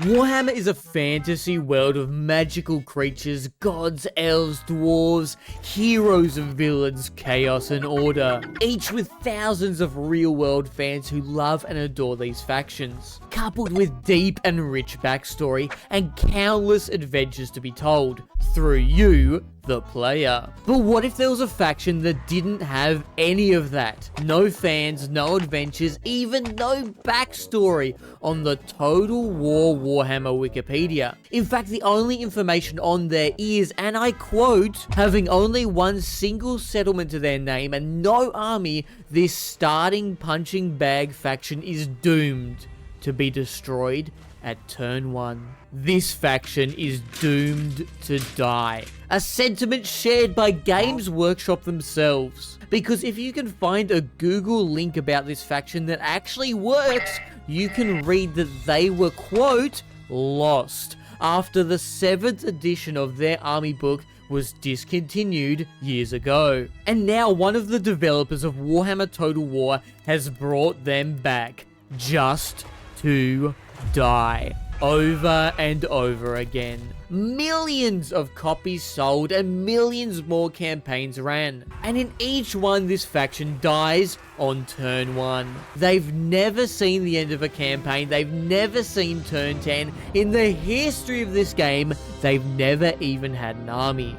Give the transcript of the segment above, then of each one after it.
Warhammer is a fantasy world of magical creatures, gods, elves, dwarves, heroes and villains, chaos and order, each with thousands of real-world fans who love and adore these factions, coupled with deep and rich backstory and countless adventures to be told, through you, the player. But what if there was a faction that didn't have any of that? No fans, no adventures, even no backstory on the Total War Warhammer Wikipedia. In fact, the only information on there is, and I quote, having only one single settlement to their name and no army, this starting punching bag faction is doomed to be destroyed at turn 1. This faction is doomed to die. A sentiment shared by Games Workshop themselves. Because if you can find a Google link about this faction that actually works, you can read that they were, quote, lost after the 7th edition of their army book was discontinued years ago. And now one of the developers of Warhammer Total War has brought them back, just to die. Over and over again. Millions of copies sold and millions more campaigns ran. And in each one, this faction dies on turn 1. They've never seen the end of a campaign. They've never seen turn 10. In the history of this game, they've never even had an army.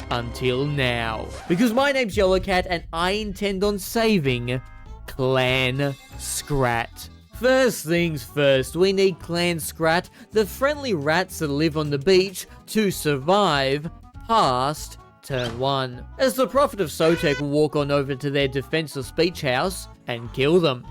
Until now. Because my name's Yolocat and I intend on saving Clan Scrat. First things first, we need Clan Scrat, the friendly rats that live on the beach, to survive past turn 1. As the Prophet of Sotek will walk on over to their defenseless beach house and kill them.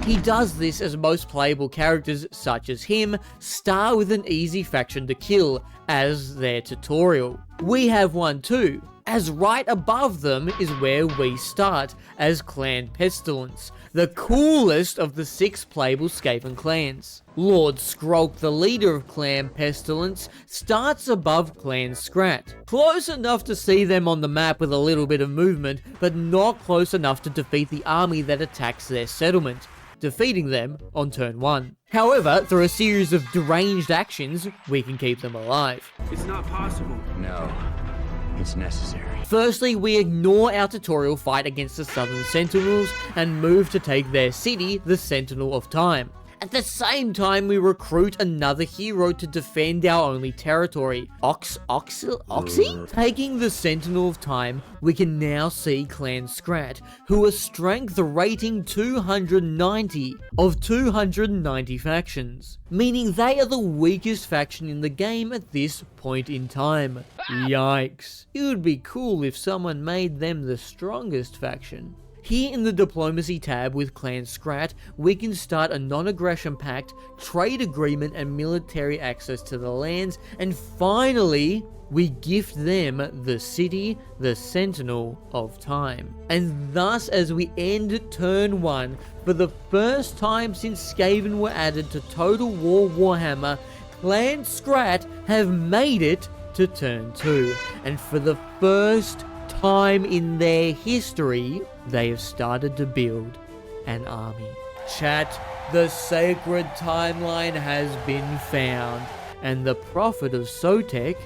He does this as most playable characters, such as him, start with an easy faction to kill as their tutorial. We have one too, as right above them is where we start, as Clan Pestilence, the coolest of the 6 playable Skaven clans. Lord Skrulk, the leader of Clan Pestilence, starts above Clan Scrat. Close enough to see them on the map with a little bit of movement, but not close enough to defeat the army that attacks their settlement, defeating them on turn 1. However, through a series of deranged actions, we can keep them alive. It's not possible. No, it's necessary. Firstly, we ignore our tutorial fight against the Southern Sentinels and move to take their city, the Sentinel of Time. At the same time, we recruit another hero to defend our only territory, Oxy? Taking the Sentinel of Time, we can now see Clan Scrat, who are strength rating 290 of 290 factions, meaning they are the weakest faction in the game at this point in time. Yikes. It would be cool if someone made them the strongest faction. Here in the Diplomacy tab with Clan Scrat, we can start a non-aggression pact, trade agreement and military access to the lands, and finally, we gift them the city, the Sentinel of Time. And thus, as we end turn 1, for the first time since Skaven were added to Total War Warhammer, Clan Scrat have made it to turn 2. And for the first time in their history, they have started to build an army. Chat, the sacred timeline has been found, and the Prophet of Sotek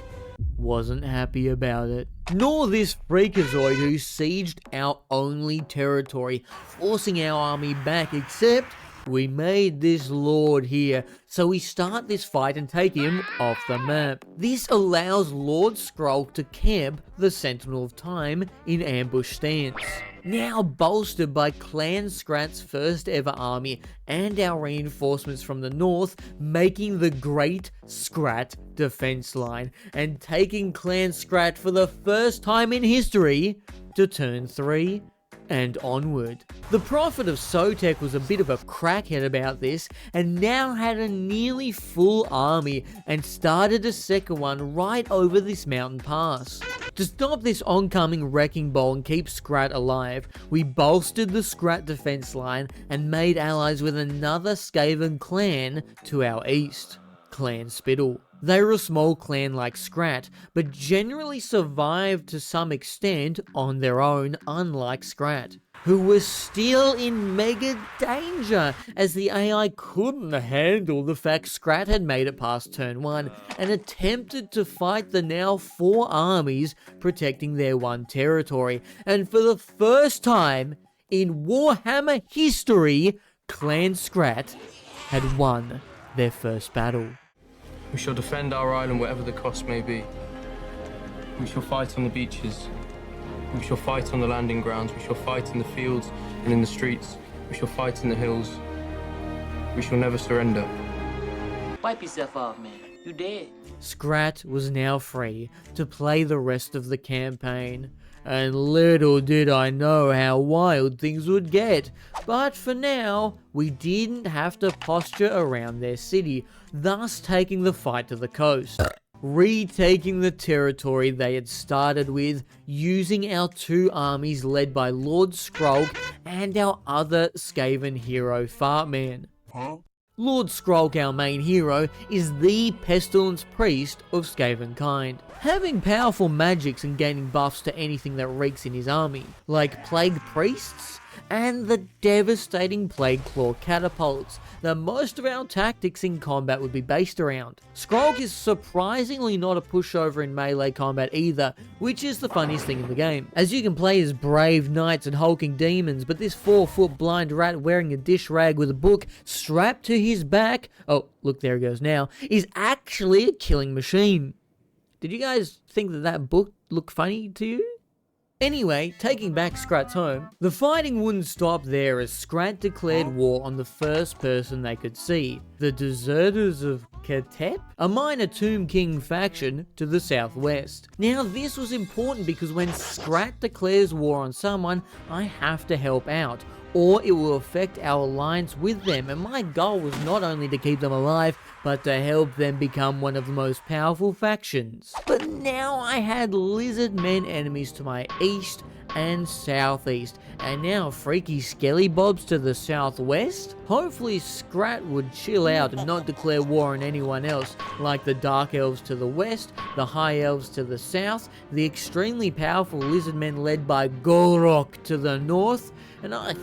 wasn't happy about it. Nor this freakazoid who sieged our only territory, forcing our army back, except we made this lord here, so we start this fight and take him off the map. This allows Lord Skrulk to camp the Sentinel of Time in ambush stance. Now bolstered by Clan Scrat's first ever army and our reinforcements from the north, making the Great Scrat defense line and taking Clan Scrat for the first time in history to turn 3 and onward. The Prophet of Sotek was a bit of a crackhead about this, and now had a nearly full army, and started a second one right over this mountain pass. To stop this oncoming wrecking ball and keep Scrat alive, we bolstered the Scrat defense line and made allies with another Skaven clan to our east, Clan Spittle. They were a small clan like Scrat, but generally survived to some extent on their own, unlike Scrat, who was still in mega danger, as the AI couldn't handle the fact Scrat had made it past turn 1, and attempted to fight the now 4 armies protecting their 1 territory, and for the first time in Warhammer history, Clan Scrat had won their first battle. We shall defend our island whatever the cost may be. We shall fight on the beaches. We shall fight on the landing grounds. We shall fight in the fields and in the streets. We shall fight in the hills. We shall never surrender. Wipe yourself off, man. You dead. Scrat was now free to play the rest of the campaign, and little did I know how wild things would get. But for now, we didn't have to posture around their city, thus taking the fight to the coast, retaking the territory they had started with, using our 2 armies led by Lord Skrulk and our other Skaven hero Fartman. Lord Skrulk, our main hero, is the pestilence priest of Skaven kind, having powerful magics and gaining buffs to anything that reeks in his army, like plague priests and the devastating plague claw catapults that most of our tactics in combat would be based around. Skrulk is surprisingly not a pushover in melee combat either, which is the funniest thing in the game, as you can play as brave knights and hulking demons, but this 4-foot blind rat wearing a dish rag with a book strapped to his back, oh look, there he goes now, is actually a killing machine. Did you guys think that book looked funny to you? Anyway, taking back Scrat's home, the fighting wouldn't stop there as Scrat declared war on the first person they could see, the Deserters of Katep, a minor Tomb King faction to the southwest. Now this was important because when Scrat declares war on someone, I have to help out, or it will affect our alliance with them, and my goal was not only to keep them alive, but to help them become one of the most powerful factions. But now I had lizard men enemies to my east and southeast, and now freaky skelly bobs to the southwest? Hopefully Scrat would chill out and not declare war on anyone else, like the dark elves to the west, the high elves to the south, the extremely powerful lizard men led by Gorok to the north, and I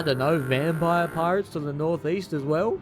don't know, vampire pirates to the northeast as well?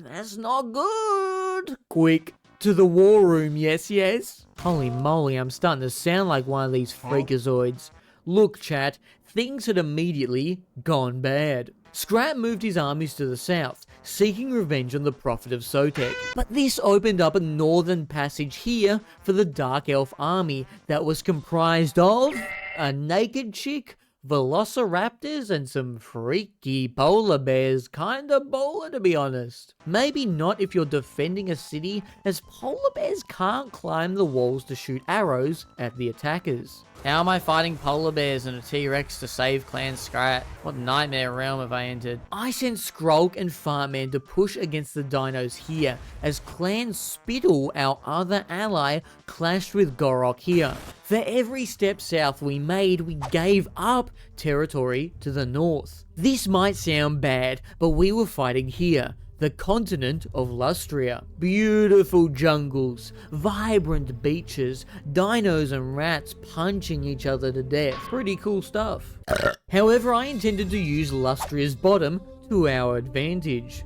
That's not good. Quick, to the war room, yes. Holy moly, I'm starting to sound like one of these freakazoids. Look, chat, things had immediately gone bad. Scrat moved his armies to the south, seeking revenge on the Prophet of Sotek. But this opened up a northern passage here for the Dark Elf army that was comprised of a naked chick, velociraptors, and some freaky polar bears. Kinda bowler, to be honest. Maybe not if you're defending a city, as polar bears can't climb the walls to shoot arrows at the attackers. How am I fighting polar bears and a T-Rex to save Clan Scrat? What nightmare realm have I entered? I sent Skrulk and Fartman to push against the dinos here, as Clan Spittle, our other ally, clashed with Gorok here. For every step south we made, we gave up territory to the north. This might sound bad, but we were fighting here, the continent of Lustria. Beautiful jungles, vibrant beaches, dinos and rats punching each other to death. Pretty cool stuff. However, I intended to use Lustria's bottom to our advantage.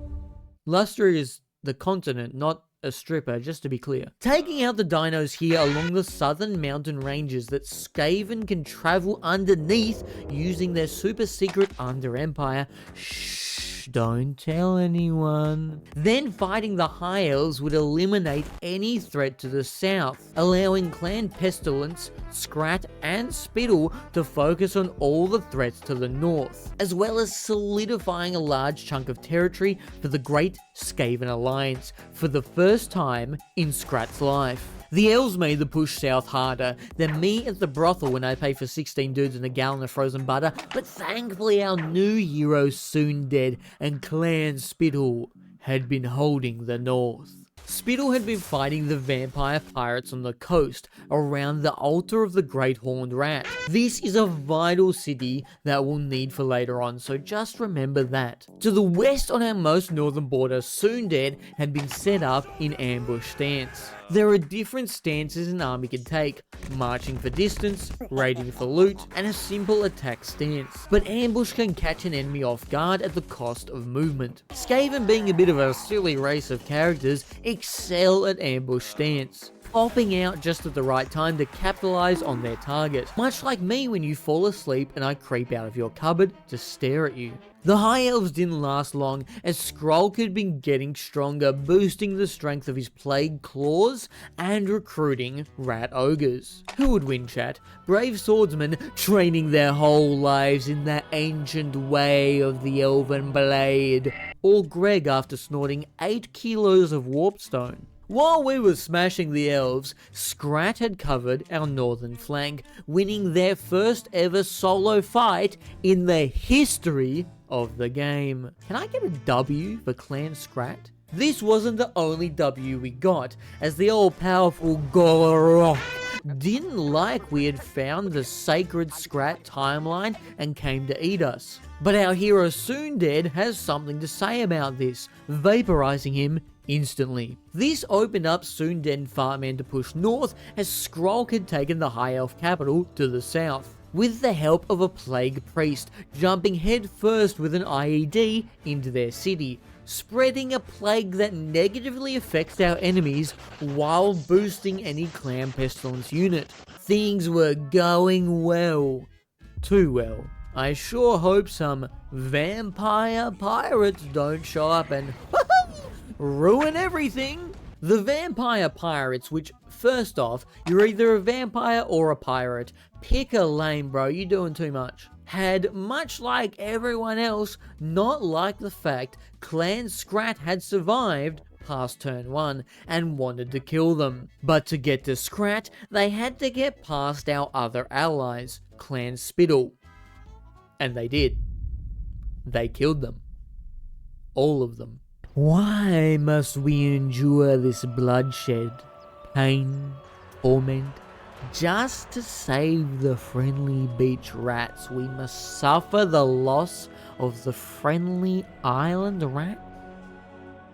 Lustria is the continent, not a stripper, just to be clear. Taking out the dinos here along the southern mountain ranges that Skaven can travel underneath using their super secret Under Empire. Shh, don't tell anyone. Then fighting the High Elves would eliminate any threat to the south, allowing Clan Pestilence, Scrat, and Spittle to focus on all the threats to the north, as well as solidifying a large chunk of territory for the Great Skaven Alliance for the first time in Scrat's life. The elves made the push south harder than me at the brothel when I pay for 16 dudes and a gallon of frozen butter, but thankfully our new hero Soon Dead and Clan Spittle had been holding the north. Spittle had been fighting the vampire pirates on the coast around the altar of the Great Horned Rat. This is a vital city that we'll need for later on, so just remember that. To the west on our most northern border, Soon Dead had been set up in ambush stance. There are different stances an army can take: marching for distance, raiding for loot, and a simple attack stance. But ambush can catch an enemy off guard at the cost of movement. Skaven, being a bit of a silly race of characters, excel at ambush stance, popping out just at the right time to capitalize on their target. Much like me when you fall asleep and I creep out of your cupboard to stare at you. The High Elves didn't last long, as Skrulk had been getting stronger, boosting the strength of his Plague Claws and recruiting Rat Ogres. Who would win, chat? Brave swordsmen training their whole lives in the ancient way of the Elven Blade, or Greg after snorting 8 kilos of Warpstone? While we were smashing the elves, Scrat had covered our northern flank, winning their first ever solo fight in the history of the game. Can I get a W for Clan Scrat? This wasn't the only W we got, as the all-powerful Gorok didn't like we had found the sacred Scrat timeline and came to eat us. But our hero Soon Dead has something to say about this, vaporizing him instantly. This opened up Soon Dead and Fartman to push north, as Skrulk had taken the High Elf capital to the south, with the help of a plague priest jumping headfirst with an IED into their city, spreading a plague that negatively affects our enemies while boosting any clan pestilence unit. Things were going well. Too well. I sure hope some vampire pirates don't show up and ruin everything. The vampire pirates, which, first off, you're either a vampire or a pirate. Pick a lane, bro, you're doing too much. Had, much like everyone else, not liked the fact Clan Scrat had survived past turn 1 and wanted to kill them. But to get to Scrat, they had to get past our other allies, Clan Spittle. And they did. They killed them. All of them. Why must we endure this bloodshed, pain, torment? Just to save the friendly beach rats, we must suffer the loss of the friendly island rat?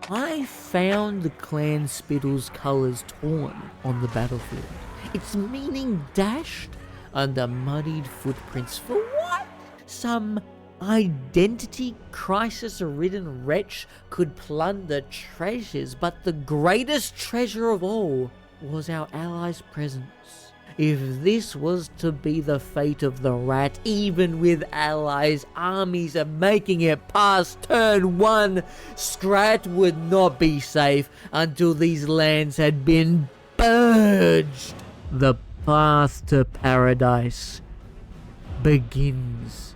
I found the Clan Spittle's colours torn on the battlefield, its meaning dashed under muddied footprints. For what? Some identity crisis-ridden wretch could plunder treasures, but the greatest treasure of all was our allies' presence. If this was to be the fate of the rat, even with allies, armies are making it past turn 1, Scrat would not be safe until these lands had been purged. The path to paradise begins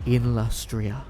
in Lustria.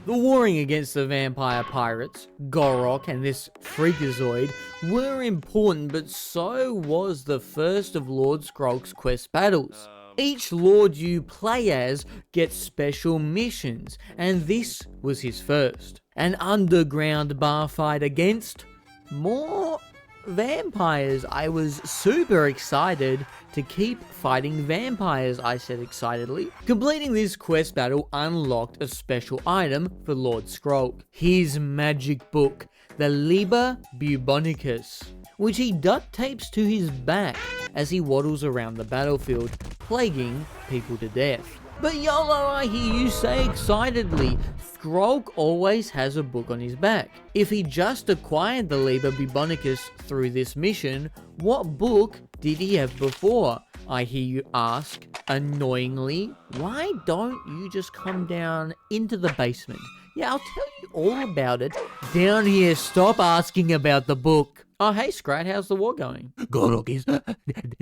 The warring against the vampire pirates, Gorok and this freakazoid, were important, but so was the first of Lord Skrulk's quest battles. Each lord you play as gets special missions, and this was his first. An underground bar fight against more vampires. I was super excited to keep fighting vampires, I said excitedly. Completing this quest battle unlocked a special item for Lord Skrulk, his magic book, the Liber Bubonicus, which he duct tapes to his back as he waddles around the battlefield, plaguing people to death. But YOLO, I hear you say excitedly, Skrulk always has a book on his back. If he just acquired the Liber Bubonicus through this mission, what book did he have before? I hear you ask, annoyingly. Why don't you just come down into the basement? Yeah, I'll tell you all about it down here. Stop asking about the book. Oh, hey, Scrat, how's the war going? Gorok is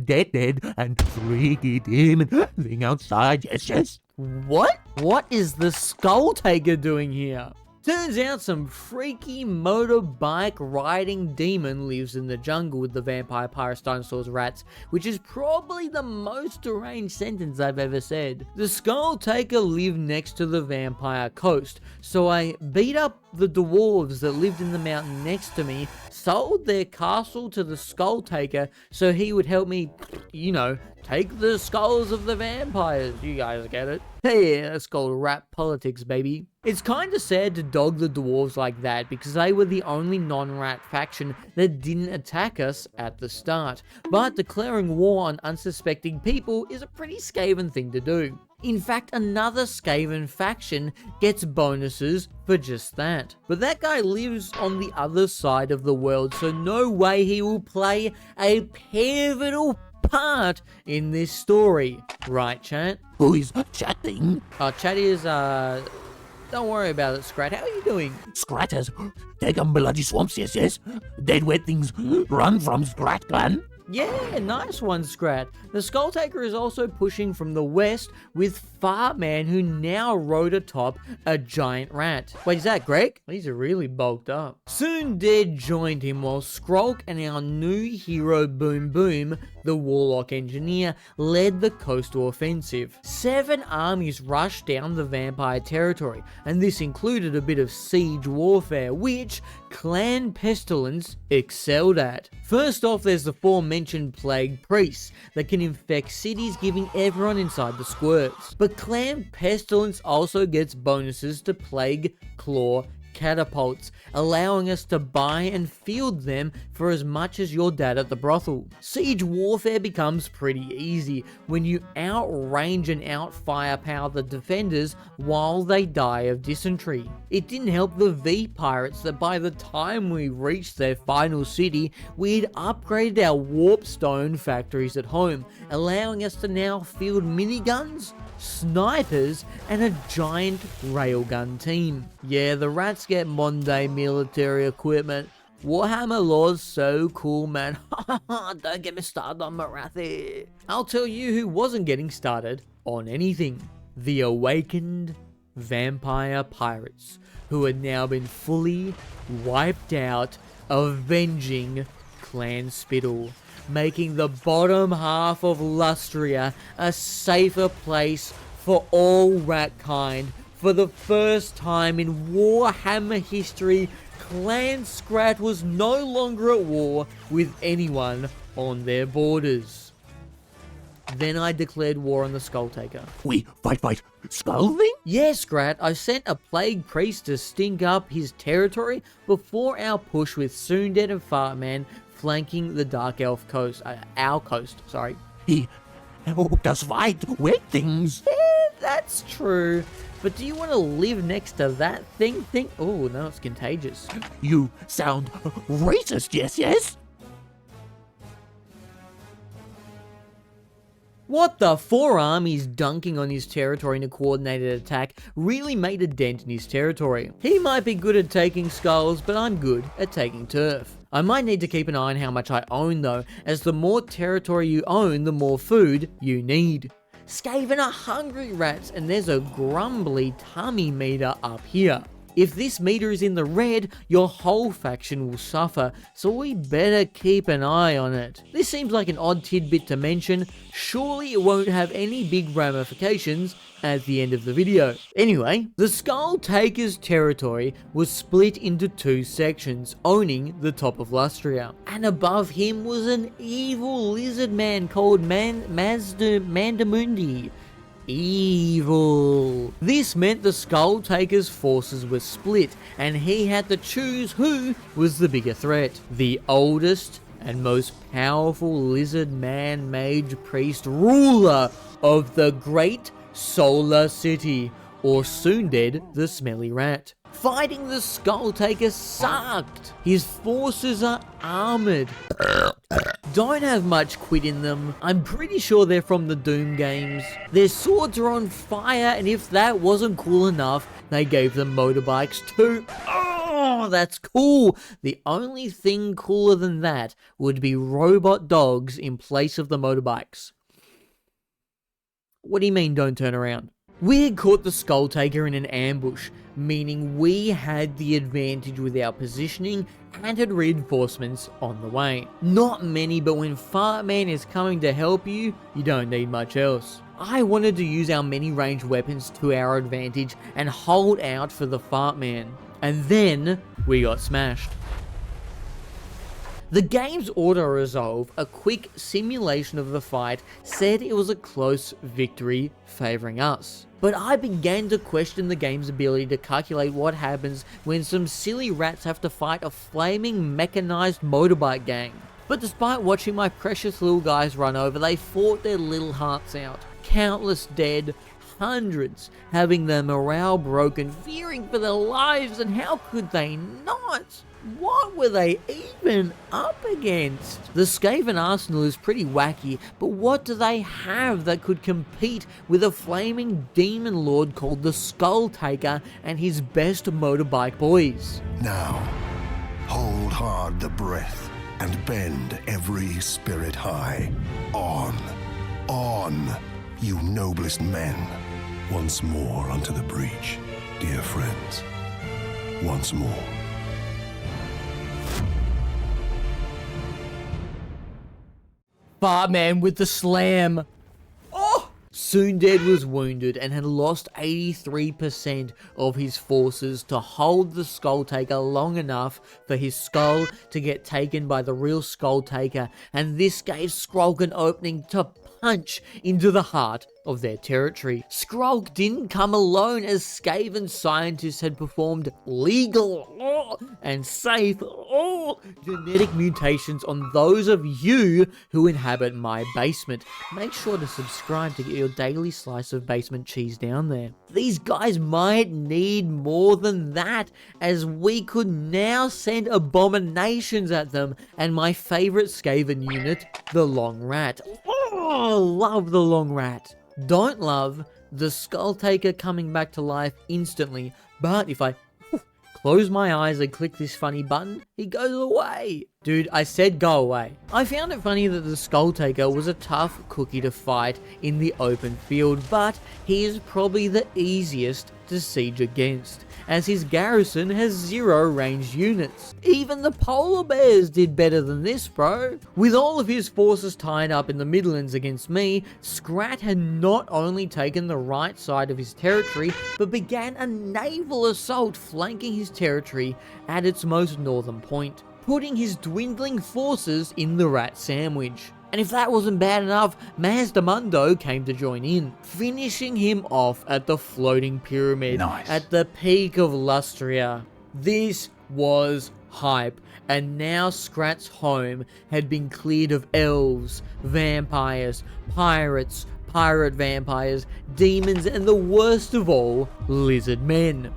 dead, and freaky demon thing outside, yes. What? What is the Skull Taker doing here? Turns out some freaky motorbike riding demon lives in the jungle with the vampire, pirates, dinosaurs, rats, which is probably the most deranged sentence I've ever said. The Skull Taker lived next to the vampire coast, so I beat up the dwarves that lived in the mountain next to me, sold their castle to the Skull Taker so he would help me, you know, take the skulls of the vampires. You guys get it? Hey, that's called rap politics, baby. It's kinda sad to dog the dwarves like that because they were the only non-rat faction that didn't attack us at the start. But declaring war on unsuspecting people is a pretty Skaven thing to do. In fact, another Skaven faction gets bonuses for just that. But that guy lives on the other side of the world, so no way he will play a pivotal part in this story. Right, chat? Who is chatting? Chat is, don't worry about it, Scrat. How are you doing? Scrat has taken bloody swamps, yes. Dead where things run from Scrat clan. Yeah, nice one, Scrat. The Skull Taker is also pushing from the west with Fartman, who now rode atop a giant rat. Wait, is that Greg? He's really bulked up. Soon Dead joined him while Skrulk and our new hero Boom Boom, the Warlock Engineer, led the coastal offensive. 7 armies rushed down the vampire territory, and this included a bit of siege warfare, which Clan Pestilence excelled at. First off, there's the aforementioned Plague Priests that can infect cities, giving everyone inside the squirts. But Clan Pestilence also gets bonuses to Plague Claw catapults, allowing us to buy and field them for as much as your dad at the brothel. Siege warfare becomes pretty easy when you outrange and outfirepower the defenders while they die of dysentery. It didn't help the V pirates that by the time we reached their final city, we'd upgraded our warpstone factories at home, allowing us to now field miniguns, snipers, and a giant railgun team. Yeah, the rats get modern day military equipment. Warhammer lore's so cool, man. Don't get me started on Marathi. I'll tell you who wasn't getting started on anything. The awakened vampire pirates, who had now been fully wiped out, avenging Clan Spittle, making the bottom half of Lustria a safer place for all rat kind. For the first time in Warhammer history, Clan Scrat was no longer at war with anyone on their borders. Then I declared war on the Skull Taker. We fight, skull thing? Yeah, Scrat, I sent a Plague Priest to stink up his territory before our push with Soondead and Fartman flanking the Dark Elf coast, our coast, sorry. He helped us fight weird things. Yeah, that's true. But do you want to live next to that thing? Oh, no, it's contagious. You sound racist, yes? What the 4 armies dunking on his territory in a coordinated attack really made a dent in his territory. He might be good at taking skulls, but I'm good at taking turf. I might need to keep an eye on how much I own though, as the more territory you own, the more food you need. Skaven are hungry rats, and there's a grumbly tummy meter up here. If this meter is in the red, your whole faction will suffer, so we better keep an eye on it. This seems like an odd tidbit to mention. Surely it won't have any big ramifications at the end of the video. Anyway, the Skull Taker's territory was split into 2 sections, owning the top of Lustria. And above him was an evil lizard man called Mandamundi. Evil. This meant the Skull Taker's forces were split, and he had to choose who was the bigger threat. The oldest and most powerful lizard man mage priest ruler of the Great Solar City, or Soondead the Smelly Rat. Fighting the Skull Taker sucked. His forces are armored, don't have much quit in them. I'm pretty sure they're from the Doom games. Their swords are on fire, and if that wasn't cool enough, they gave them motorbikes too. Oh, that's cool. The only thing cooler than that would be robot dogs in place of the motorbikes. What do you mean, don't turn around? We had caught the Skull Taker in an ambush, meaning we had the advantage with our positioning and had reinforcements on the way. Not many, but when Fartman is coming to help you, you don't need much else. I wanted to use our many ranged weapons to our advantage and hold out for the Fartman. And then we got smashed. The game's auto-resolve, a quick simulation of the fight, said it was a close victory favouring us. But I began to question the game's ability to calculate what happens when some silly rats have to fight a flaming mechanised motorbike gang. But despite watching my precious little guys run over, they fought their little hearts out. Countless dead, hundreds having their morale broken, fearing for their lives, and how could they not? What were they even up against? The Skaven arsenal is pretty wacky, but what do they have that could compete with a flaming demon lord called the Skull Taker and his best motorbike boys? Now, hold hard the breath and bend every spirit high. On, you noblest men. Once more unto the breach, dear friends. Once more. Fartman with the slam. Oh! Soondead was wounded and had lost 83% of his forces to hold the Skull Taker long enough for his skull to get taken by the real Skull Taker, and this gave Skrulk an opening to punch into the heart of their territory. Skrulk didn't come alone, as Skaven scientists had performed legal and safe genetic mutations on those of you who inhabit my basement. Make sure to subscribe to get your daily slice of basement cheese down there. These guys might need more than that, as we could now send abominations at them, and my favorite Skaven unit, the Long Rat. Oh, love the Long Rat. Don't love the Skull Taker coming back to life instantly, but if I close my eyes and click this funny button, he goes away. Dude, I said go away. I found it funny that the Skull Taker was a tough cookie to fight in the open field, but he is probably the easiest to siege against, as his garrison has 0 ranged units. Even the polar bears did better than this, bro. With all of his forces tied up in the Midlands against me, Scrat had not only taken the right side of his territory, but began a naval assault flanking his territory at its most northern point, putting his dwindling forces in the rat sandwich. And if that wasn't bad enough, Mazdamundo came to join in, finishing him off at the floating pyramid at the peak of Lustria. This was hype, and now Scrat's home had been cleared of elves, vampires, pirates, pirate vampires, demons, and the worst of all, lizard men.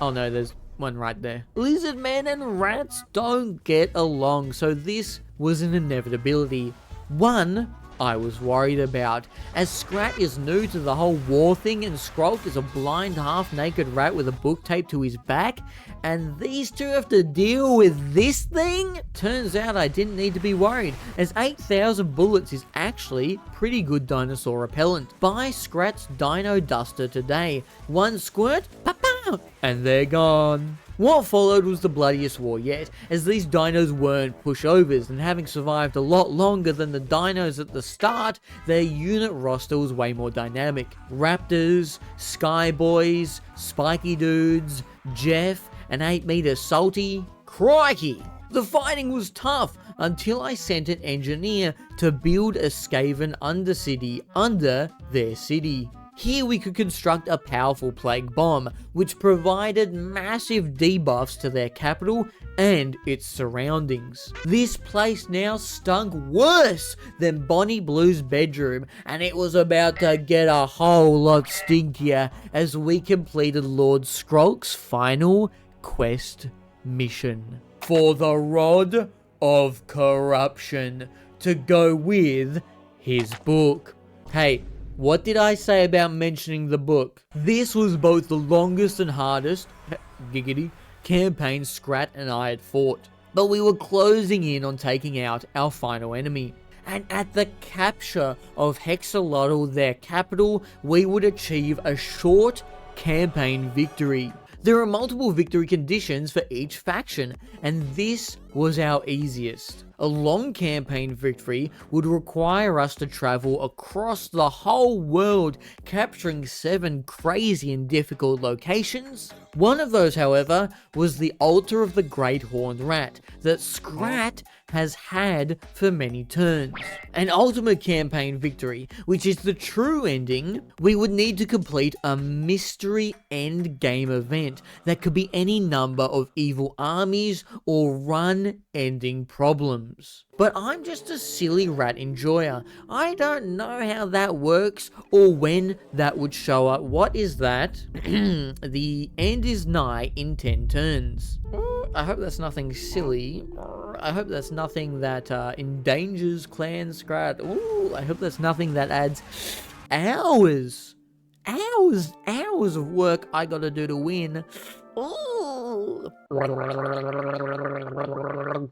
Oh no, there's one right there. Lizard men and rats don't get along, so this was an inevitability. One I was worried about, as Scrat is new to the whole war thing and Skrulk is a blind half-naked rat with a book taped to his back, and these two have to deal with this thing? Turns out I didn't need to be worried, as 8,000 bullets is actually pretty good dinosaur repellent. Buy Scrat's Dino Duster today. One squirt, pa-pow, and they're gone. What followed was the bloodiest war yet, as these dinos weren't pushovers, and having survived a lot longer than the dinos at the start, their unit roster was way more dynamic. Raptors, Skyboys, Spiky Dudes, Jeff, an 8-meter Salty. Crikey! The fighting was tough, until I sent an engineer to build a Skaven undercity under their city. Here we could construct a powerful plague bomb, which provided massive debuffs to their capital and its surroundings. This place now stunk worse than Bonnie Blue's bedroom, and it was about to get a whole lot stinkier as we completed Lord Skrulk's final quest mission for the Rod of Corruption, to go with his book. Hey, what did I say about mentioning the book? This was both the longest and hardest, giggity, campaign Scrat and I had fought, but we were closing in on taking out our final enemy. and at the capture of Hexalotl, their capital, we would achieve a short campaign victory. There are multiple victory conditions for each faction, and this was our easiest. A long campaign victory would require us to travel across the whole world, capturing 7 crazy and difficult locations. One of those, however, was the altar of the Great Horned Rat that Scrat has had for many turns. An ultimate campaign victory, which is the true ending, we would need to complete a mystery end game event that could be any number of evil armies or run-ending problems. But I'm just a silly rat enjoyer. I don't know how that works or when that would show up. What is that? The end is nigh in 10 turns. I hope that's nothing silly. I hope that's nothing that endangers Clan Scrat. Ooh, I hope that's nothing that adds hours of work I gotta do to win. Ooh.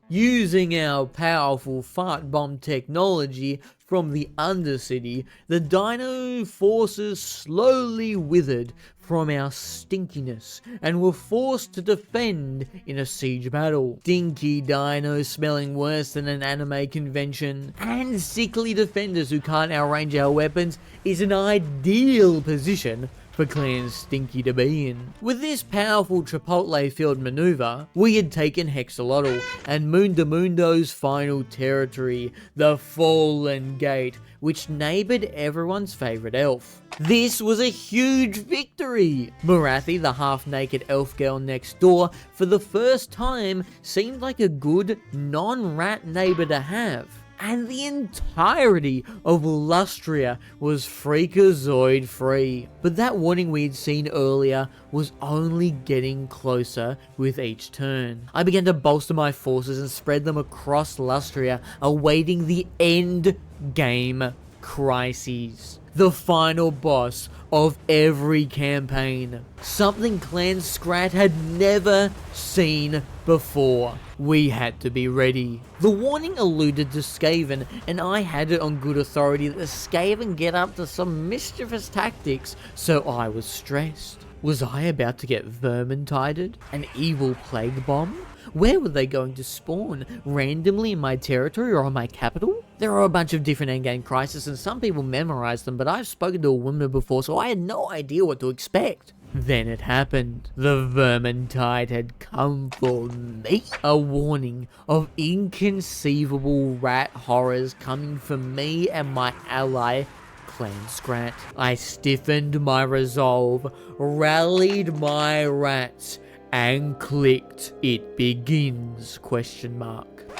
Using our powerful fart bomb technology from the Undercity, the dino forces slowly withered from our stinkiness and were forced to defend in a siege battle. Stinky dinos smelling worse than an anime convention, and sickly defenders who can't outrange our weapons is an ideal position for Clan Stinky to be in. With this powerful Chipotle field maneuver, we had taken Hexalotl and Mundo's final territory, the Fallen Gate, which neighbored everyone's favorite elf. This was a huge victory! Morathi, the half-naked elf girl next door, for the first time seemed like a good non-rat neighbor to have. And the entirety of Lustria was Freakazoid free. But that warning we had seen earlier was only getting closer with each turn. I began to bolster my forces and spread them across Lustria, awaiting the end game crises. The final boss of every campaign. Something Clan Scrat had never seen before. We had to be ready. The warning alluded to Skaven, and I had it on good authority that the Skaven get up to some mischievous tactics, so I was stressed. Was I about to get vermintided? An evil plague bomb? Where were they going to spawn? Randomly in my territory or on my capital? There are a bunch of different endgame crises and some people memorize them, but I've spoken to a woman before, so I had no idea what to expect. Then it happened. The vermintide had come for me. A warning of inconceivable rat horrors coming for me and my ally, Clan Scrat. I stiffened my resolve, rallied my rats, and clicked "It begins?" ?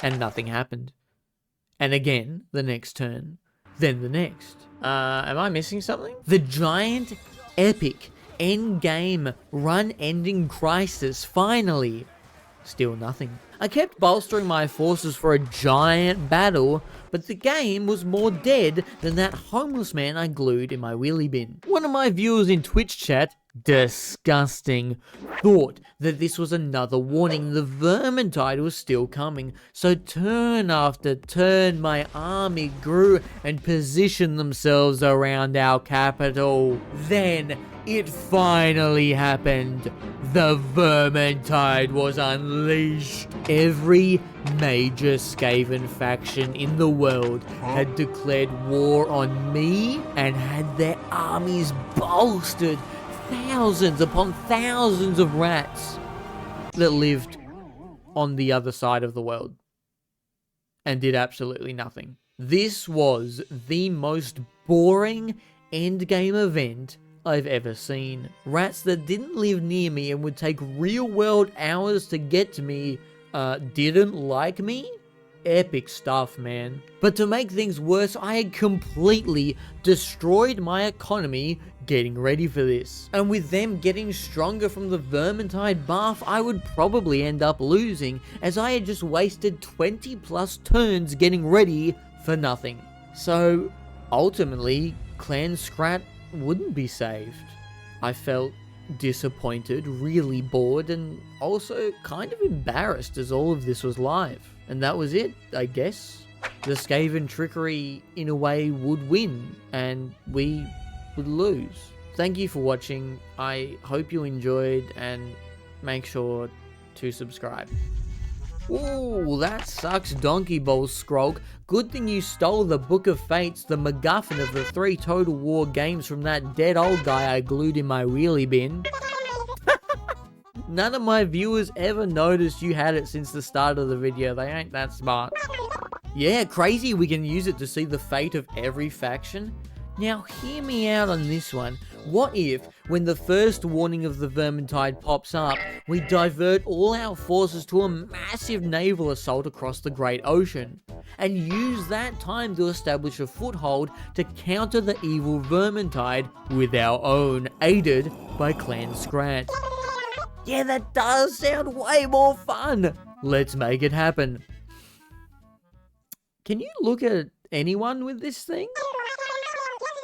And nothing happened. And again, the next turn. Then the next. Am I missing something? The giant, epic, endgame, run-ending crisis, finally. Still nothing. I kept bolstering my forces for a giant battle, but the game was more dead than that homeless man I glued in my wheelie bin. One of my viewers in Twitch chat, disgusting, thought that this was another warning. The vermintide was still coming, so turn after turn my army grew and positioned themselves around our capital. Then it finally happened. The vermintide was unleashed. Every major Skaven faction in the world had declared war on me and had their armies bolstered. Thousands upon thousands of rats that lived on the other side of the world and did absolutely nothing. This was the most boring endgame event I've ever seen. Rats that didn't live near me and would take real world hours to get to me didn't like me? Epic stuff, man. But to make things worse, I had completely destroyed my economy getting ready for this. And with them getting stronger from the vermintide buff, I would probably end up losing, as I had just wasted 20 plus turns getting ready for nothing. So, ultimately, Clan Scrat wouldn't be saved. I felt disappointed, really bored, and also kind of embarrassed as all of this was live. And that was it, I guess. the Skaven trickery in a way would win and we would lose. Thank you for watching. I hope you enjoyed and make sure to subscribe. Ooh, that sucks, Donkey Balls, Skrulk. Good thing you stole the Book of Fates, the MacGuffin of the 3 Total War games from that dead old guy I glued in my wheelie bin. None of my viewers ever noticed you had it since the start of the video. They ain't that smart. Yeah, crazy we can use it to see the fate of every faction. Now, hear me out on this one. What if, when the first warning of the vermintide pops up, we divert all our forces to a massive naval assault across the Great Ocean, and use that time to establish a foothold to counter the evil vermintide with our own, aided by Clan Scrat? Yeah, that does sound way more fun! Let's make it happen. Can you look at anyone with this thing?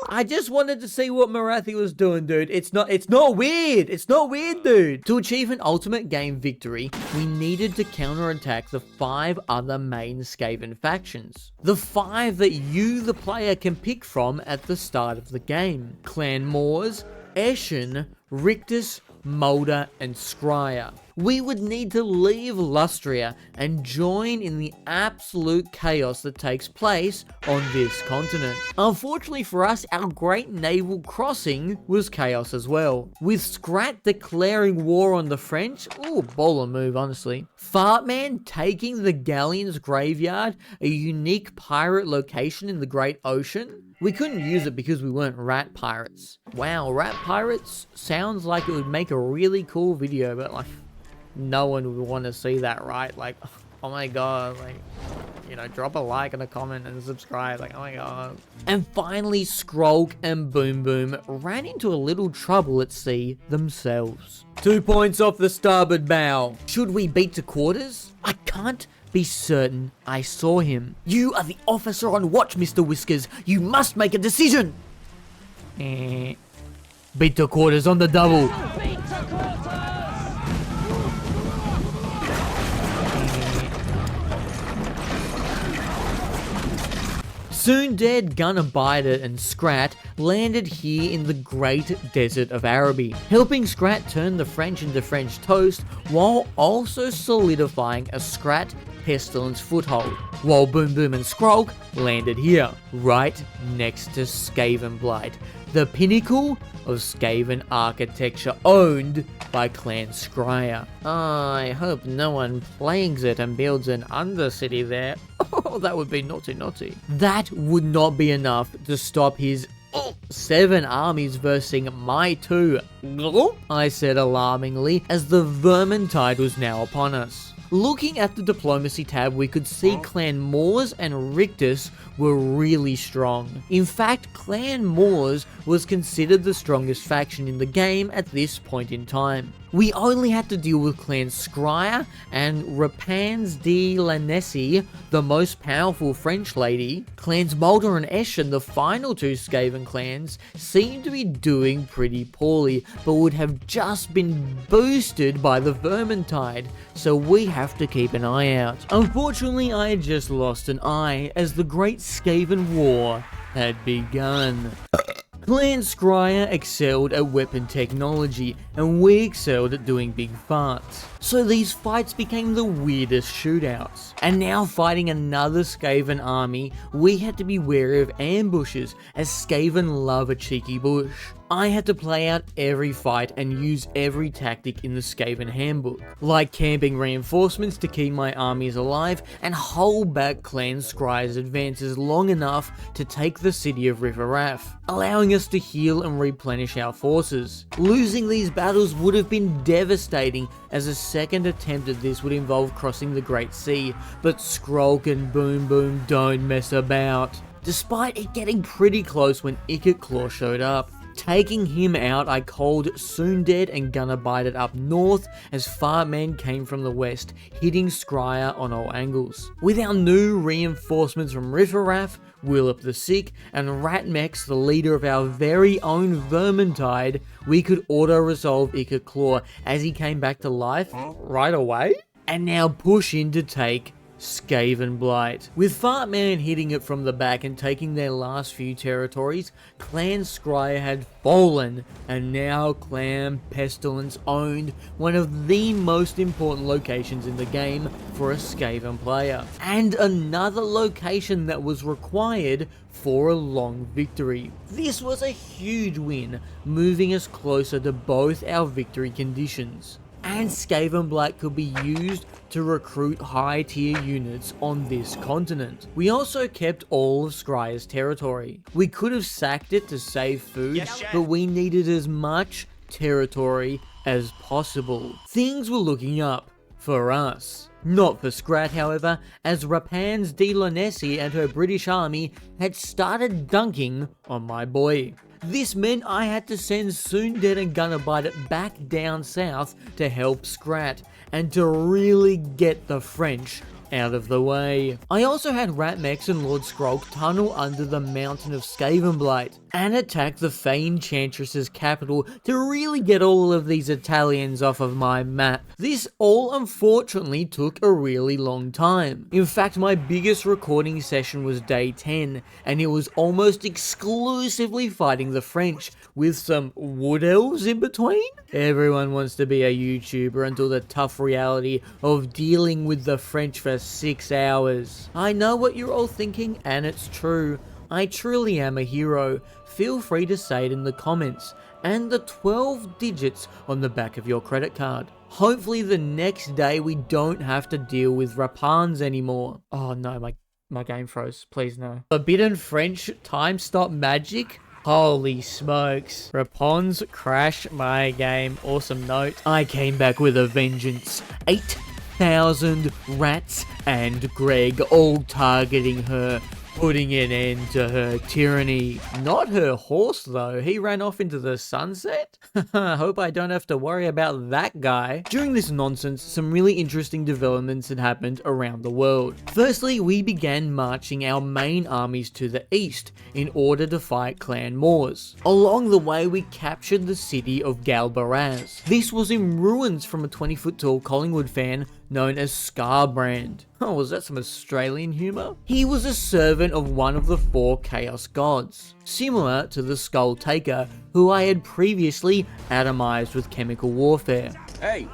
I just wanted to see what Marathi was doing, dude. It's not weird. It's not weird, dude. To achieve an ultimate game victory, we needed to counterattack the 5 other main Skaven factions. The 5 that you, the player, can pick from at the start of the game. Clan Mors, Eshin, Rictus, Mulder, and Scryer. We would need to leave Lustria and join in the absolute chaos that takes place on this continent. Unfortunately for us, our great naval crossing was chaos as well, with Scrat declaring war on the French. Ooh, baller move, honestly. Fartman taking the Galleon's graveyard, a unique pirate location in the Great Ocean. We couldn't use it because we weren't rat pirates. Wow, rat pirates sounds like it would make a really cool video, but like, no one would want to see that, right? Like, oh my god, like, you know, drop a like and a comment and subscribe, like, oh my god. And finally, Skrulk and Boom Boom ran into a little trouble at sea themselves. 2 points off the starboard bow. Should we beat to quarters? I can't be certain I saw him. You are the officer on watch, Mr. Whiskers. You must make a decision. Beat to quarters on the double. Soon dead Gunner Biter and Scrat landed here in the great desert of Araby, helping Scrat turn the French into French toast while also solidifying a Scrat pestilence foothold, while Boom Boom and Skrulk landed here, right next to Skaven Blight, the pinnacle of Skaven architecture owned by Clan Scryer. I hope no one plagues it and builds an undercity there. Oh, that would be naughty naughty. That would not be enough to stop his 7 armies versing my 2, I said alarmingly, as the vermintide was now upon us. Looking at the diplomacy tab, we could see Clan Mors and Rictus were really strong. In fact, Clan Mors was considered the strongest faction in the game at this point in time. We only had to deal with Clan Scryer and Rapans de Lanesi, the most powerful French lady. Clans Mulder and Eshin, the final 2 Skaven clans, seemed to be doing pretty poorly, but would have just been boosted by the vermintide, so we have to keep an eye out. Unfortunately, I had just lost an eye as the Great Skaven War had begun. Clan Scryer excelled at weapon technology, and we excelled at doing big farts. So these fights became the weirdest shootouts. And now fighting another Skaven army, we had to be wary of ambushes, as Skaven love a cheeky bush. I had to play out every fight and use every tactic in the Skaven handbook, like camping reinforcements to keep my armies alive and hold back Clan Scryer's advances long enough to take the city of Riverraff, allowing us to heal and replenish our forces. Losing these battles would have been devastating, as a second attempt at this would involve crossing the Great Sea, but Skrulk and Boom Boom don't mess about, despite it getting pretty close when Icket Claw showed up. Taking him out, I called Soon Dead and Gunner Bited up north as Fartmen came from the west, hitting Scryer on all angles. With our new reinforcements from Riverraff, Willip the Sick, and Ratmex, the leader of our very own Vermintide, we could auto-resolve Icket Claw as he came back to life right away, and now push in to take Skavenblight. With Fartman hitting it from the back and taking their last few territories, Clan Skryre had fallen, and now Clan Pestilence owned one of the most important locations in the game for a Skaven player, and another location that was required for a long victory. This was a huge win, moving us closer to both our victory conditions. And Skavenblight could be used to recruit high tier units on this continent. We also kept all of Skryre's territory. We could have sacked it to save food, but we needed as much territory as possible. Things were looking up for us. Not for Scrat, however, as Rapans de Lonesi and her British army had started dunking on my boy. This meant I had to send Soon Dead and Gunnerbite back down south to help Scrat, and to really get the French out of the way. I also had Ratmex and Lord Skrulk tunnel under the mountain of Skavenblight and attack the Fey Enchantress's capital to really get all of these Italians off of my map. This all unfortunately took a really long time. In fact, my biggest recording session was day 10, and it was almost exclusively fighting the French, with some wood elves in between. Everyone wants to be a YouTuber until the tough reality of dealing with the French for 6 hours. I know what you're all thinking, and it's true. I truly am a hero. Feel free to say it in the comments, and the 12 digits on the back of your credit card. Hopefully the next day we don't have to deal with Rapans anymore. Oh no, my game froze. Please no. Forbidden French time stop magic? Holy smokes. Rapans crash my game. Awesome note. I came back with a vengeance. 8,000 rats and Greg all targeting her, putting an end to her tyranny. Not her horse though, he ran off into the sunset? Hope I don't have to worry about that guy. During this nonsense, some really interesting developments had happened around the world. Firstly, we began marching our main armies to the east in order to fight Clan Moors. Along the way, we captured the city of Galbaraz. This was in ruins from a 20-foot tall Collingwood fan known as Scarbrand. Oh, was that some Australian humour? He was a servant of one of the 4 Chaos Gods, similar to the Skull Taker, who I had previously atomized with chemical warfare. Hey,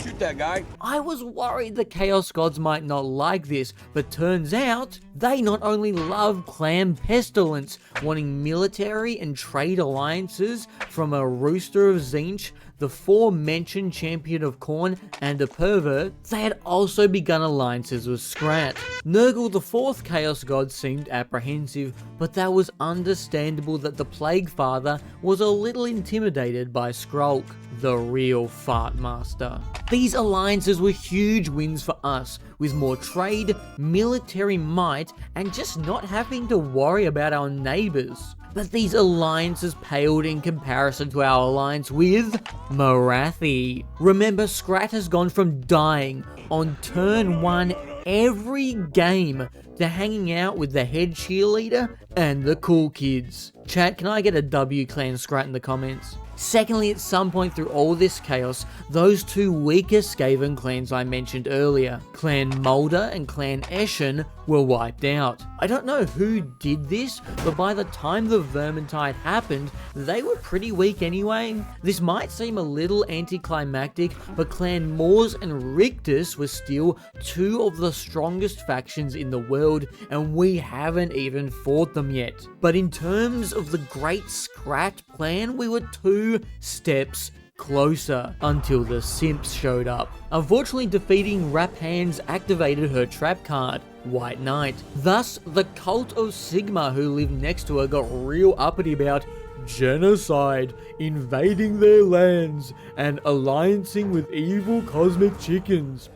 shoot that guy. I was worried the Chaos Gods might not like this, but turns out they not only love Clan Pestilence, wanting military and trade alliances from a Rooster of Tzeentch, the 4-mentioned champion of Khorne, and a pervert, they had also begun alliances with Scrat. Nurgle, the 4th Chaos God, seemed apprehensive, but that was understandable that the Plague Father was a little intimidated by Skrulk, the real fart master. These alliances were huge wins for us, with more trade, military might, and just not having to worry about our neighbours. But these alliances paled in comparison to our alliance with Morathi. Remember, Scrat has gone from dying on turn 1 every game to hanging out with the head cheerleader and the cool kids. Chat, can I get a W Clan Scrat in the comments? Secondly, at some point through all this chaos, those 2 weaker Skaven clans I mentioned earlier, Clan Mulder and Clan Eshen, were wiped out. I don't know who did this, but by the time the vermintide happened, they were pretty weak anyway. This might seem a little anticlimactic, but Clan Moors and Rictus were still 2 of the strongest factions in the world, and we haven't even fought them yet. But in terms of the Great Scrat plan, we were 2 steps closer until the simps showed up. Unfortunately, defeating Rapans activated her trap card, White Knight. Thus, the cult of Sigma who lived next to her got real uppity about genocide, invading their lands, and alliancing with evil cosmic chickens.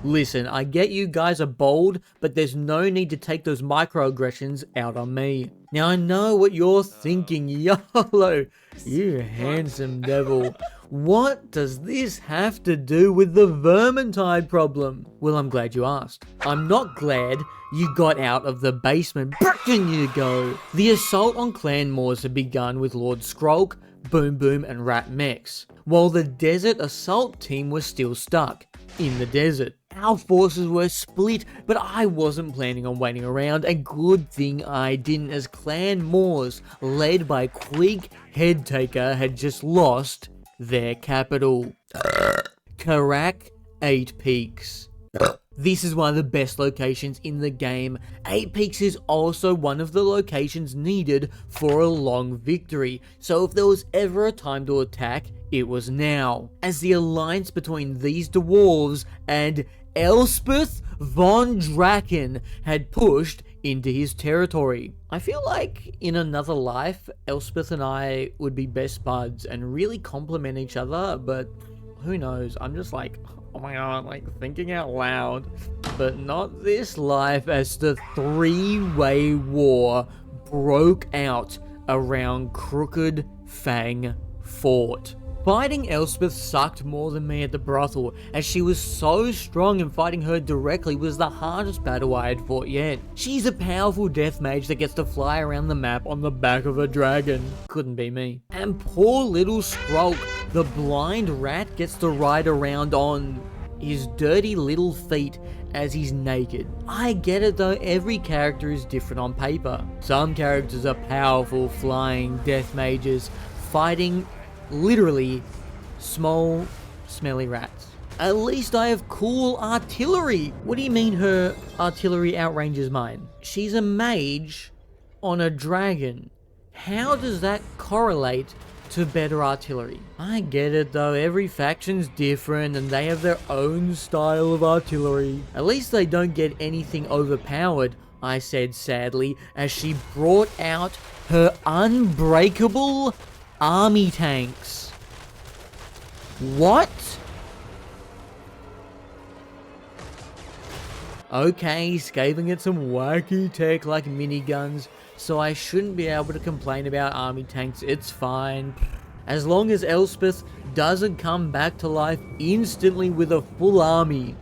Listen, I get you guys are bold, but there's no need to take those microaggressions out on me. Now I know what you're thinking, YOLO, you handsome devil. What does this have to do with the vermintide problem? Well, I'm glad you asked. I'm not glad you got out of the basement. Brickin' you go. The assault on Clan Moors had begun with Lord Skrulk, Boom Boom, and Rat Mex, while the Desert Assault team was still stuck. in the desert. Our forces were split, but I wasn't planning on waiting around, and good thing I didn't, as Clan Moors, led by Queek Headtaker, had just lost their capital. Karak 8 Peaks. This is one of the best locations in the game. 8 Peaks is also one of the locations needed for a long victory, so if there was ever a time to attack, it was now, as the alliance between these dwarves and Elspeth von Draken had pushed into his territory. I feel like in another life, Elspeth and I would be best buds and really complement each other, but who knows? I'm just like, oh my god, like thinking out loud. But not this life, as the three-way war broke out around Crooked Fang Fort. Fighting Elspeth sucked more than me at the brothel, as she was so strong, and fighting her directly was the hardest battle I had fought yet. She's a powerful death mage that gets to fly around the map on the back of a dragon. Couldn't be me. And poor little Skrulk, the blind rat, gets to ride around on his dirty little feet as he's naked. I get it though, every character is different on paper. Some characters are powerful flying death mages fighting literally small smelly rats. At least I have cool artillery. What do you mean her artillery outranges mine? She's a mage on a dragon. How does that correlate to better artillery? I get it though, every faction's different and they have their own style of artillery. At least they don't get anything overpowered, I said sadly, as she brought out her unbreakable army tanks. What? Okay, Skaven get some wacky tech like miniguns, so I shouldn't be able to complain about army tanks, it's fine. As long as Elspeth doesn't come back to life instantly with a full army.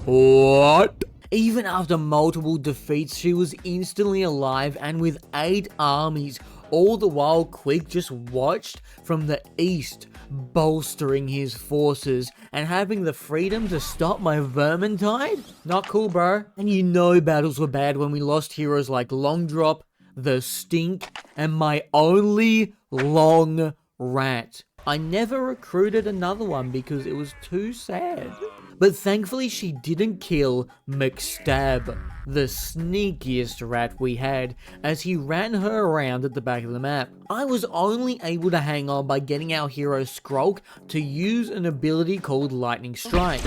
What? Even after multiple defeats, she was instantly alive and with 8 armies, all the while Queek just watched from the east, bolstering his forces and having the freedom to stop my vermintide? Not cool, bro. And you know battles were bad when we lost heroes like Long Drop, the Stink, and my only long rat. I never recruited another one because it was too sad. But thankfully she didn't kill McStab, the sneakiest rat we had, as he ran her around at the back of the map. I was only able to hang on by getting our hero Skrulk to use an ability called Lightning Strike.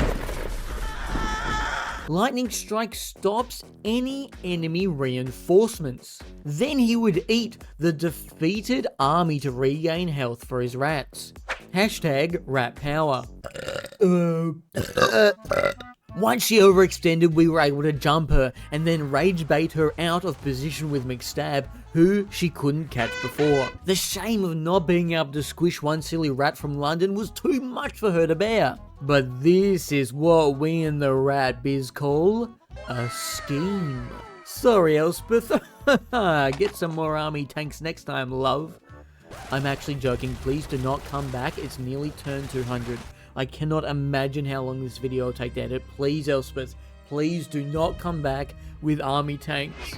Lightning Strike stops any enemy reinforcements. Then he would eat the defeated army to regain health for his rats. Hashtag rat power. Once she overextended, we were able to jump her and then rage bait her out of position with McStab, who she couldn't catch before. The shame of not being able to squish one silly rat from London was too much for her to bear. But this is what we in the rat biz call a scheme. Sorry, Elspeth. Get some more army tanks next time, love. I'm actually joking, please do not come back, it's nearly turned 200. I cannot imagine how long this video will take to edit. Please, Elspeth, please do not come back with army tanks.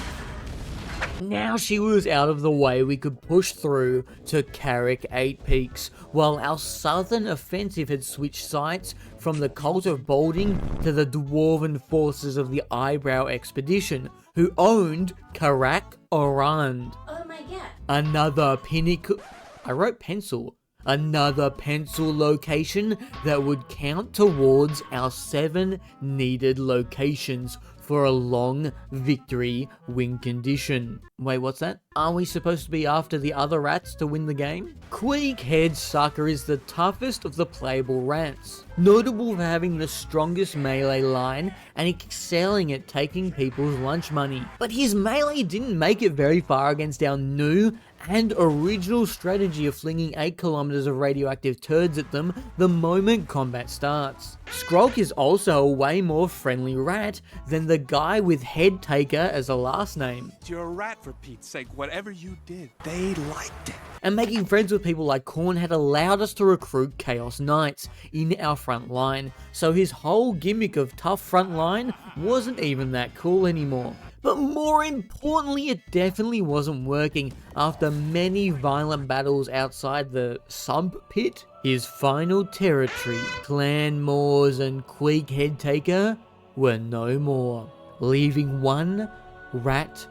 Now she was out of the way, we could push through to Karak 8 Peaks, while our southern offensive had switched sites from the Cult of Balding to the dwarven forces of the Eyebrow Expedition, who owned Karak Orand. Oh my god. Another pinnacle... I wrote pencil. Another pencil location that would count towards our 7 needed locations for a long victory win condition. Wait, what's that? Are we supposed to be after the other rats to win the game? Queek Head Sucker is the toughest of the playable rats, notable for having the strongest melee line and excelling at taking people's lunch money. But his melee didn't make it very far against our new and original strategy of flinging 8 kilometers of radioactive turds at them the moment combat starts. Skrulk is also a way more friendly rat than the guy with Headtaker as a last name. You're a rat, for Pete's sake. Whatever you did, they liked it. And making friends with people like Khorne had allowed us to recruit Chaos Knights in our front line, so his whole gimmick of tough front line wasn't even that cool anymore. But more importantly, it definitely wasn't working after many violent battles outside the sub-pit. His final territory, Clan Moors and Queek Headtaker, were no more, leaving one rat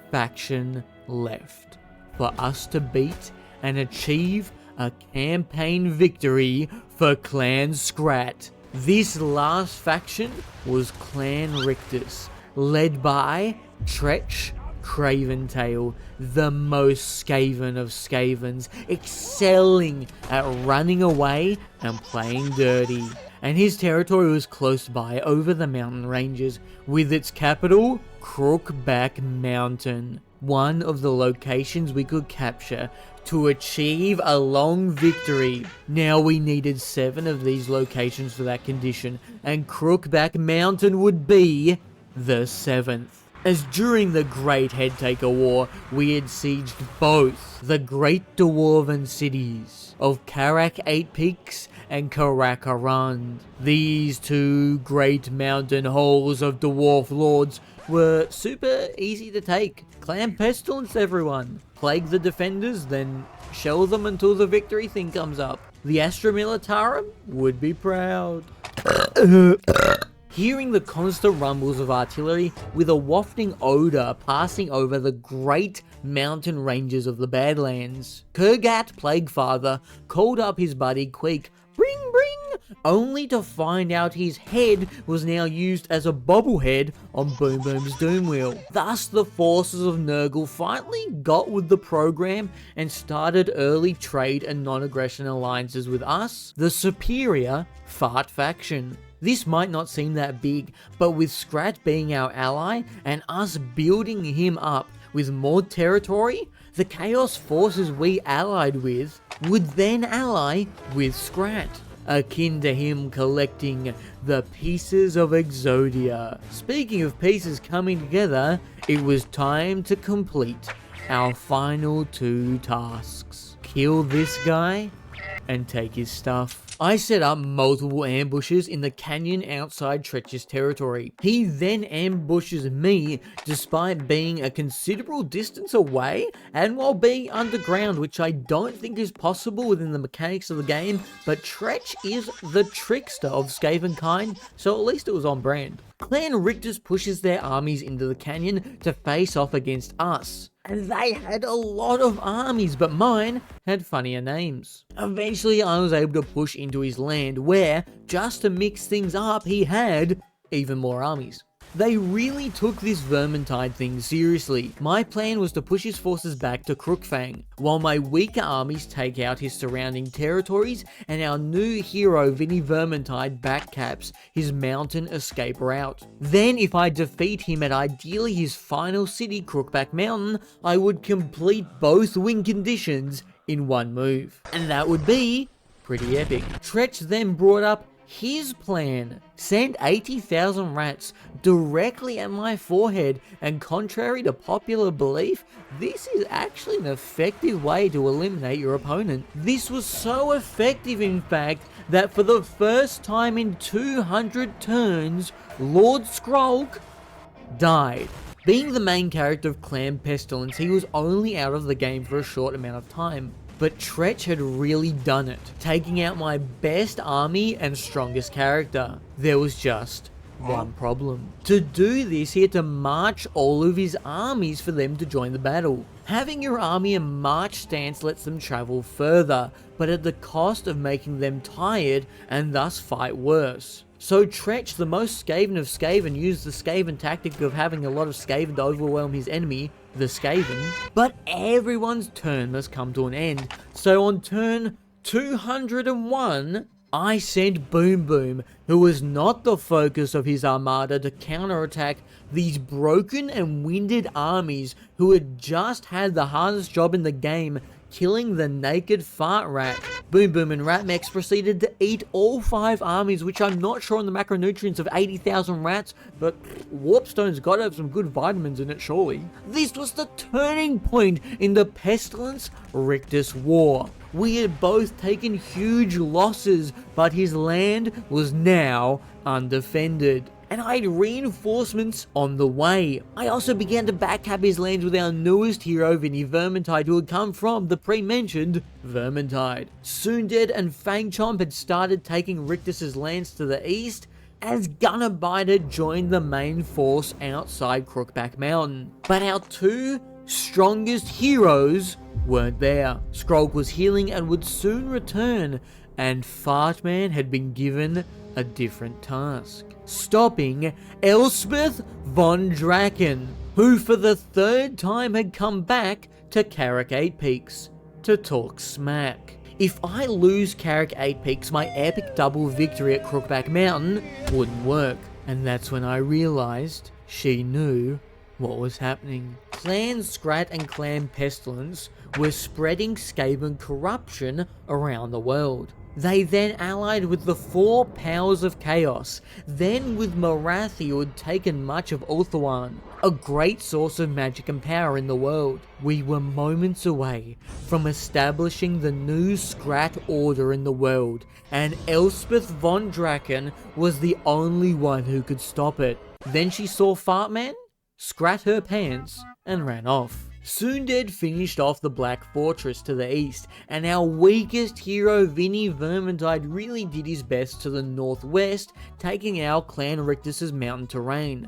faction left for us to beat and achieve a campaign victory for Clan Scrat. This last faction was Clan Rictus, led by Tretch Craventail, the most Skaven of Skavens, excelling at running away and playing dirty. And his territory was close by over the mountain ranges, with its capital, Crookback Mountain, one of the locations we could capture to achieve a long victory. Now we needed 7 of these locations for that condition, and Crookback Mountain would be the 7th. As during the Great Headtaker War, we had sieged both the great dwarven cities of Karak 8 Peaks and Karakarand. These 2 great mountain holes of dwarf lords were super easy to take. Clan Pestilence, everyone. Plague the defenders, then shell them until the victory thing comes up. The Astra Militarum would be proud. Hearing the constant rumbles of artillery with a wafting odour passing over the great mountain ranges of the Badlands, Kurgat Plaguefather called up his buddy Queek, bring, only to find out his head was now used as a bobblehead on Boom Boom's Doom Wheel. Thus, the forces of Nurgle finally got with the program and started early trade and non-aggression alliances with us, the superior Fart faction. This might not seem that big, but with Scrat being our ally and us building him up with more territory, the Chaos forces we allied with would then ally with Scrat, akin to him collecting the pieces of Exodia. Speaking of pieces coming together, it was time to complete our final 2 tasks. Kill this guy and take his stuff. I set up multiple ambushes in the canyon outside Tretch's territory. He then ambushes me despite being a considerable distance away and while being underground, which I don't think is possible within the mechanics of the game, but Tretch is the trickster of Skaven kind, so at least it was on brand. Clan Rictus pushes their armies into the canyon to face off against us. And they had a lot of armies, but mine had funnier names. Eventually, I was able to push into his land where, just to mix things up, he had even more armies. They really took this vermintide thing seriously. My plan was to push his forces back to Crookfang, while my weaker armies take out his surrounding territories, and our new hero Vinny Vermintide backcaps his mountain escape route. Then, if I defeat him at ideally his final city, Crookback Mountain, I would complete both win conditions in one move. And that would be pretty epic. Tretch then brought up his plan. Send 80,000 rats directly at my forehead, and contrary to popular belief, this is actually an effective way to eliminate your opponent. This was so effective, in fact, that for the first time in 200 turns, Lord Skrulk died. Being the main character of Clan Pestilence, he was only out of the game for a short amount of time. But Tretch had really done it, taking out my best army and strongest character. There was just one problem. To do this, he had to march all of his armies for them to join the battle. Having your army in march stance lets them travel further, but at the cost of making them tired and thus fight worse. So Tretch, the most Skaven of Skaven, used the Skaven tactic of having a lot of Skaven to overwhelm his enemy, the Skaven. But everyone's turn must come to an end. So on turn 201, I sent Boom Boom, who was not the focus of his armada, to counterattack these broken and winded armies who had just had the hardest job in the game, killing the naked fart rat. Boom Boom and Rat Mechs proceeded to eat all 5 armies, which I'm not sure on the macronutrients of 80,000 rats, but Warpstone's got to have some good vitamins in it, surely. This was the turning point in the Pestilence-Rictus War. We had both taken huge losses, but his land was now undefended, and I had reinforcements on the way. I also began to backcap his lands with our newest hero, Vinny Vermintide, who had come from the pre-mentioned Vermintide. Soondead and Fangchomp had started taking Rictus's lands to the east, as Gunnerbiter joined the main force outside Crookback Mountain. But our 2 strongest heroes weren't there. Skrulk was healing and would soon return, and Fartman had been given a different task: stopping Elspeth von Draken, who for the 3rd time had come back to Carrick 8 Peaks to talk smack. If I lose Carrick 8 Peaks, my epic double victory at Crookback Mountain wouldn't work, and that's when I realized she knew what was happening. Clan Scrat and Clan Pestilence were spreading Skaven corruption around the world. They then allied with the 4 Powers of Chaos, then with Morathi, who had taken much of Ulthuan, a great source of magic and power in the world. We were moments away from establishing the new Scrat order in the world, and Elspeth von Draken was the only one who could stop it. Then she saw Fartman, scat her pants, and ran off. Soondead finished off the Black Fortress to the east, and our weakest hero Vinny Vermintide really did his best to the northwest, taking our Clan Rictus's mountain terrain.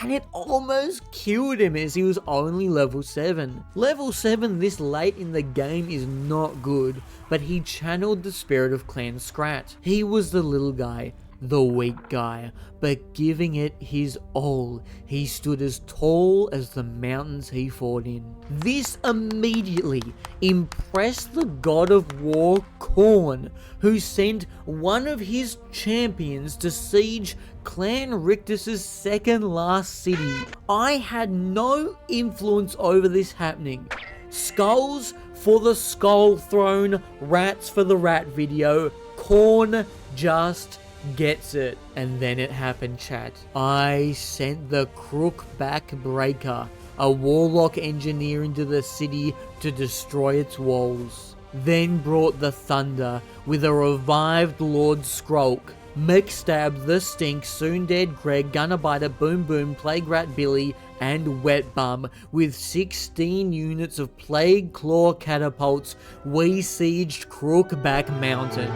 And it almost killed him as he was only level 7. Level 7 this late in the game is not good, but he channeled the spirit of Clan Scrat. He was the little guy, the weak guy, but giving it his all. He stood as tall as the mountains he fought in. This immediately impressed the god of war Khorne, who sent one of his champions to siege Clan Rictus's second last city. I had no influence over this happening. Skulls for the skull throne, rats for the rat video. Khorne just gets it. And then it happened, chat. I sent the Crookback Breaker, a warlock engineer, into the city to destroy its walls. Then brought the Thunder with a revived Lord Skrulk. McStab, the Stink, Soondead, Greg, Gunnerbiter, Boom Boom, Plague Rat Billy, and Wet Bum. With 16 units of Plague Claw catapults, we sieged Crookback Mountain.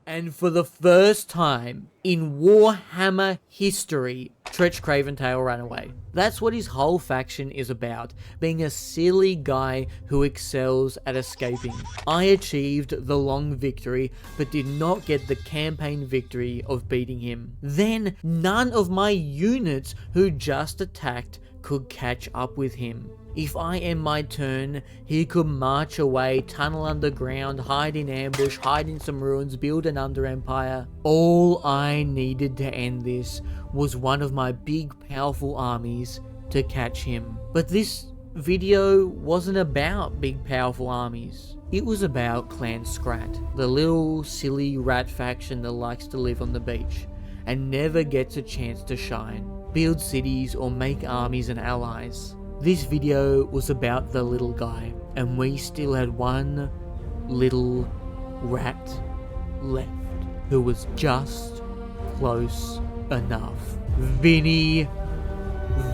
And for the first time in Warhammer history, Tretch Craventail ran away. That's what his whole faction is about, being a silly guy who excels at escaping. I achieved the long victory, but did not get the campaign victory of beating him. Then, none of my units who just attacked could catch up with him. If I end my turn, he could march away, tunnel underground, hide in ambush, hide in some ruins, build an under-empire. All I needed to end this was one of my big powerful armies to catch him. But this video wasn't about big powerful armies. It was about Clan Scrat, the little silly rat faction that likes to live on the beach and never gets a chance to shine, build cities or make armies and allies. This video was about the little guy, and we still had one little rat left. who was just close enough. Vinny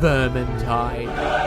Vermintide.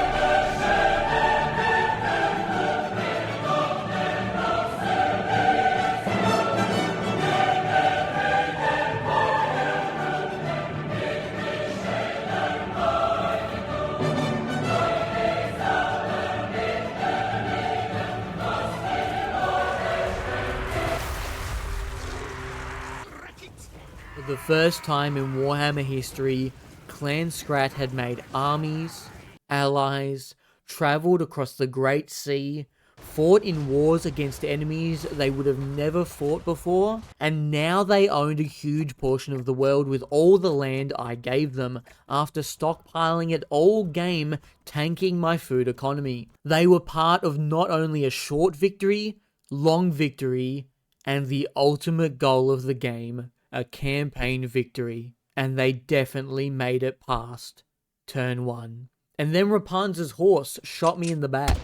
For the first time in Warhammer history, Clan Scrat had made armies, allies, travelled across the Great Sea, fought in wars against enemies they would have never fought before, and now they owned a huge portion of the world with all the land I gave them, after stockpiling it all game, tanking my food economy. They were part of not only a short victory, long victory, and the ultimate goal of the game, a campaign victory. And they definitely made it past turn 1. And then Rapunzel's horse shot me in the back.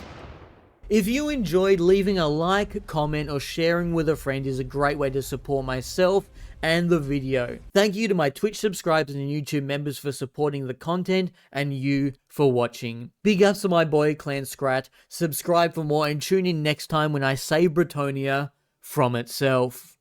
If you enjoyed, leaving a like, comment, or sharing with a friend is a great way to support myself and the video. Thank you to my Twitch subscribers and YouTube members for supporting the content, and you for watching. Big ups to my boy Clan Scrat, subscribe for more, and tune in next time when I save Bretonia from itself.